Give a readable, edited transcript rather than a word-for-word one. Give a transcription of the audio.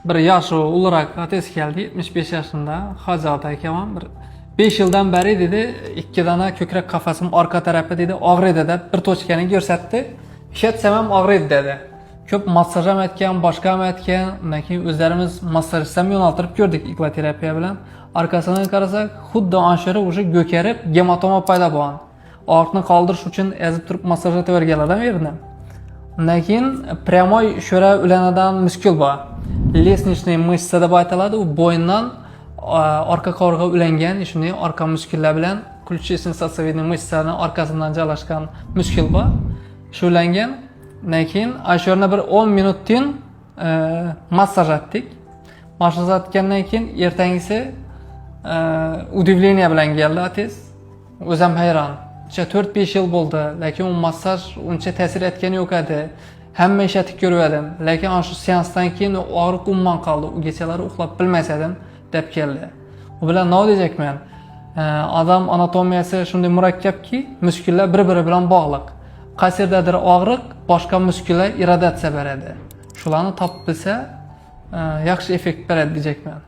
bir yaşı olarak ateş geldi, 75 yaşında Hacı ekan bir 5 yıldan beri dedi, 2 tane kökrak kafasım arka tarafı dedi, ağrıydı dedi, bir toçkani gösterdi. İşetsem ham ağrıydı dedi. Köp massaj ham etken, başka ham etken, undan keyin o'zlarimiz massajistga yo'naltirib ko'rdik ikloterapiya bilan. Arkasidan qarasak, xuddi anshara уже go'karib, gematoma paydo bo'lgan. Og'riqni qoldirish uchun ezib turib massaj etaverganlardan yerni. Undan keyin прямой sho'ra ulanadan muskul bor. Лестничный мышца deb aytiladi, u bo'yindan orqa qovurg'a ulangan, shunday orqa muskullar bilan ключичный сосцевидный mышцani orqasidan joylashgan muskul bor. Shu ulangan. Undan keyin ashyorni bir 10 minutdan massaj etdik. Massaj etgandan keyin ertangisi udivleniya bilan keldi ateş. O'zim hayron. 4-5 yil bo'ldi, lekin u massaj uncha ta'sir etgani yo'q edi. Hamma ish etib ko'rdim, lekin ana shu seansdan keyin og'riq umuman qoldi. U kechalari uxlab bilmas edim deb keldi. U bilan nima deyajakman? Odam anatomiyasi shunday murakkabki, muskullar bir-biri bilan bog'liq. Qaysidadir og'riq boshqa muskullar irradiatsiya beradi. Shularni topib bilsa, yaxshi effekt beradi deyajakman.